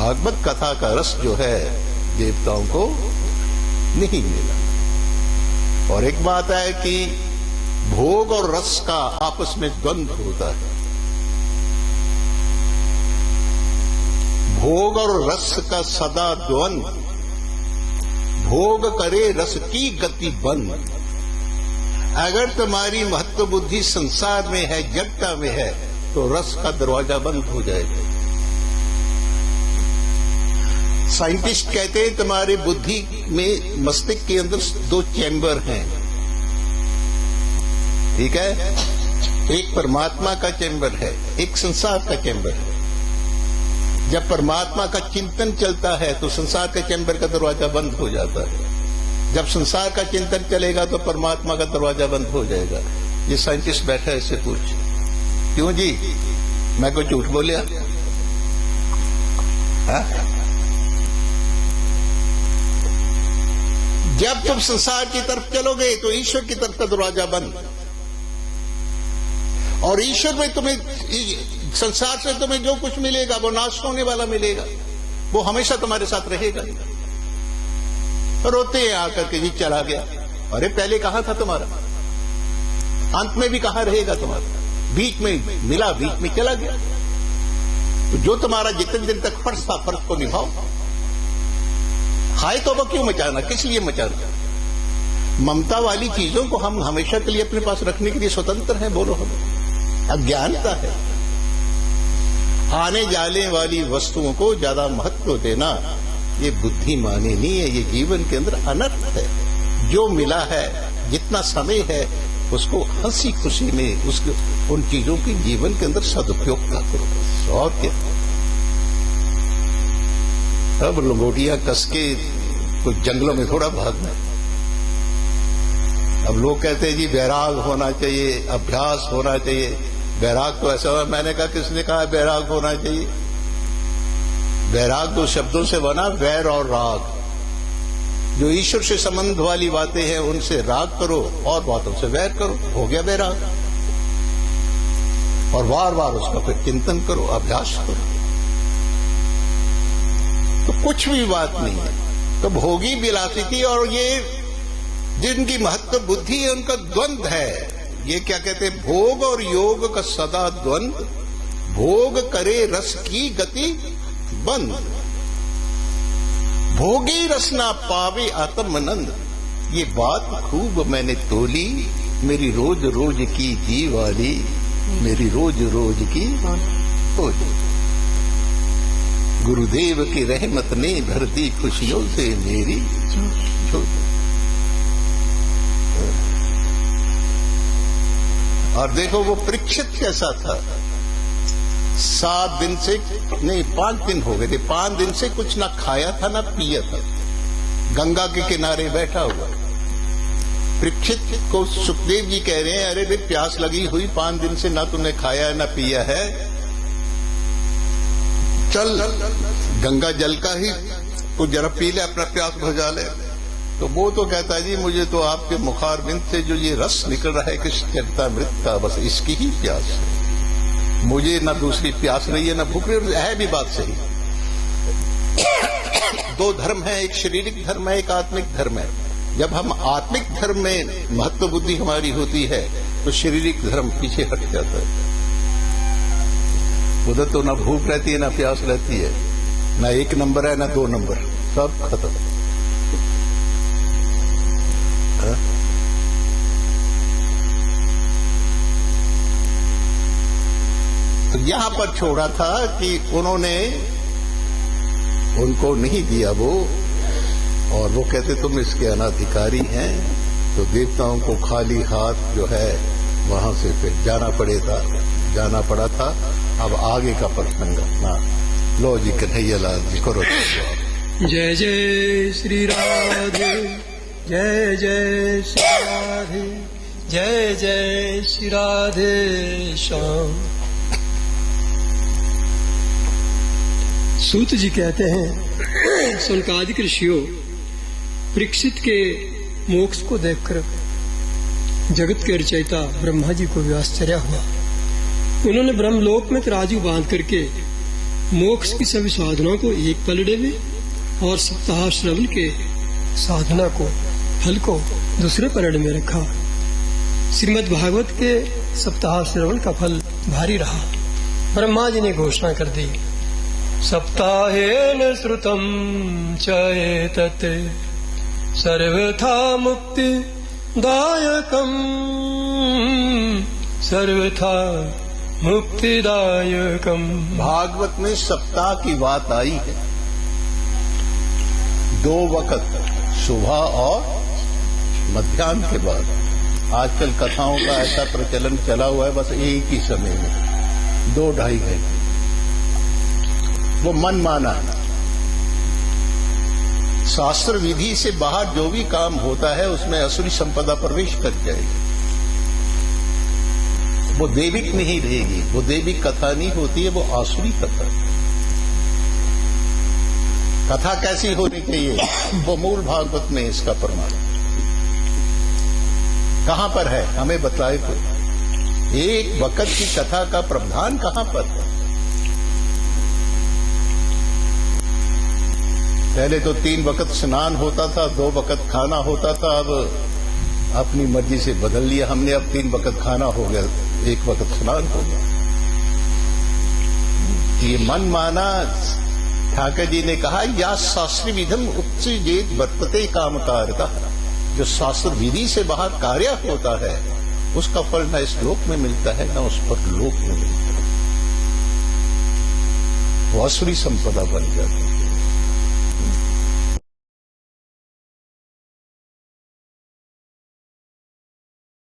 भागवत कथा का रस जो है देवताओं को नहीं मिला। और एक बात है कि भोग और रस का आपस में द्वंद्व होता है। भोग और रस का सदा द्वंद्व, भोग करे रस की गति बंद। अगर तुम्हारी महत्व बुद्धि संसार में है, जड़ता में है, तो रस का दरवाजा बंद हो जाएगा। साइंटिस्ट कहते हैं तुम्हारे बुद्धि में, मस्तिष्क के अंदर 2 चैम्बर हैं, ठीक है। एक परमात्मा का चैम्बर है, एक संसार का चैम्बर है। जब परमात्मा का चिंतन चलता है तो संसार के चैम्बर का दरवाजा बंद हो जाता है। जब संसार का चिंतन चलेगा तो परमात्मा का दरवाजा बंद हो जाएगा। ये साइंटिस्ट बैठा है, इससे पूछ। क्यों जी, मैं कोई झूठ बोलिया? जब तुम संसार की तरफ चलोगे तो ईश्वर की तरफ का दरवाजा बंद। और ईश्वर में तुम्हें, संसार से तुम्हें जो कुछ मिलेगा वो नाश होने वाला मिलेगा, वो हमेशा तुम्हारे साथ रहेगा। रोते हैं आकर के जी चला गया। अरे पहले कहां था तुम्हारा? अंत में भी कहां रहेगा तुम्हारा? बीच में मिला, बीच में चला गया। तो जो तुम्हारा जितने दिन तक फर्ज था, फर्ज को निभाओ। हाय तो क्यों मचाना, किस लिए मचाना? ममता वाली चीजों को हम हमेशा के लिए अपने पास रखने के लिए स्वतंत्र हैं, बोलो हमें। अज्ञानता है। आने जाने वाली वस्तुओं को ज्यादा महत्व देना ये बुद्धिमानी नहीं है, ये जीवन के अंदर अनर्थ है। जो मिला है, जितना समय है, उसको हंसी खुशी में उसके उन चीजों की जीवन के अंदर सदुपयोग का करो। और क्या, अब लंगोटियां कस के कुछ जंगलों में थोड़ा भागना। अब लोग कहते हैं जी वैराग होना चाहिए, अभ्यास होना चाहिए। वैराग तो ऐसा हुआ, मैंने कहा किसने कहा वैराग होना चाहिए? वैराग 2 शब्दों से बना, वैर और राग। जो ईश्वर से संबंध वाली बातें हैं उनसे राग करो और बातों से वैर करो, हो गया वैराग। और बार बार उसका फिर चिंतन करो, अभ्यास करो, तो कुछ भी बात नहीं है। तो भोगी विलासिकी और ये जिनकी महत्व बुद्धि है उनका द्वंद है। ये क्या कहते हैं? भोग और योग का सदा द्वंद, भोग करे रस की गति बंद। भोगी रस ना पावे आत्मनंद। ये बात खूब मैंने तोली, मेरी रोज रोज की जी वाली, मेरी रोज रोज की तोली। गुरुदेव की रहमत ने भर दी खुशियों से मेरी झोली। और देखो वो परीक्षित कैसा था। 7 दिन से नहीं 5 दिन हो गए थे, 5 दिन से कुछ ना खाया था ना पिया था, गंगा के किनारे बैठा हुआ। परीक्षित को सुखदेव जी कह रहे हैं, अरे भाई प्यास लगी हुई, 5 दिन से ना तुमने खाया ना पिया है, चल गंगा जल का ही कुछ जरा पी ले, अपना प्यास बुझा ले। तो वो तो कहता है जी मुझे तो आपके मुखारबिंद से जो ये रस निकल रहा है कि चरितामृत का, बस इसकी ही प्यास है, मुझे ना दूसरी प्यास नहीं है ना भूख रही है। भी बात सही। 2 धर्म है, एक शारीरिक धर्म है, एक आत्मिक धर्म है। जब हम आत्मिक धर्म में महत्व बुद्धि हमारी होती है तो शारीरिक धर्म पीछे हट जाता है। उधर तो ना भूख रहती है ना प्यास रहती है, ना 1 नंबर है ना 2 नंबर, सब खत्म। तो यहां पर छोड़ा था कि उन्होंने उनको नहीं दिया वो, और वो कहते तुम इसके अनाधिकारी हैं। तो देवताओं को खाली हाथ जो है वहां से फिर जाना पड़ा था। अब आगे का प्रसंग ना लो जी, कन्हैया लाल जी करो। जय जय श्री राधे, जय जय श्री राधे, जय जय श्री राधे श्याम। सूत जी कहते हैं, सनकादिक ऋषियों, परीक्षित के मोक्ष को देखकर जगत के रचयिता ब्रह्मा जी को भी आश्चर्य हुआ। उन्होंने ब्रह्मलोक में तराजू बांध करके मोक्ष की सभी साधनाओं को एक पलड़े में और सप्ताह श्रवण के साधना को फल को दूसरे पलड़े में रखा। श्रीमद् भागवत के सप्ताह श्रवण का फल भारी रहा। ब्रह्मा जी ने घोषणा कर दी, सप्ताहेन श्रुतम च एतत् सर्वथा मुक्ति दायकम सर्वथा मुक्तिदायकम। भागवत में सप्ताह की बात आई है। 2 वक्त, सुबह और मध्याह्न के बाद। आजकल कथाओं का ऐसा प्रचलन चला हुआ है, बस एक ही समय में 2-2.5 घंटे। वो मन माना है। शास्त्र विधि से बाहर जो भी काम होता है उसमें असुरी संपदा प्रवेश कर जाएगी। वो दैविक नहीं रहेगी, वो दैविक कथा नहीं होती है, वो आसुरी कथा। कथा कैसी होनी चाहिए, वो मूल भागवत में इसका प्रमाण कहां पर है, हमें बताए तो। एक वक्त की कथा का प्रावधान कहां पर है? पहले तो 3 वक्त स्नान होता था, 2 वक्त खाना होता था। अब अपनी मर्जी से बदल लिया हमने, अब 3 वक्त खाना हो गया, 1 वक्त स्नान हो गया। ये मन माना। ठाकर जी ने कहा, या शास्त्र विधम उत्सृजेत वर्तते कामकारता। जो शास्त्र विधि से बाहर कार्य होता है उसका फल न इस लोक में मिलता है न उस पर लोक में मिलता है। वो असुरी संपदा बन जाती है।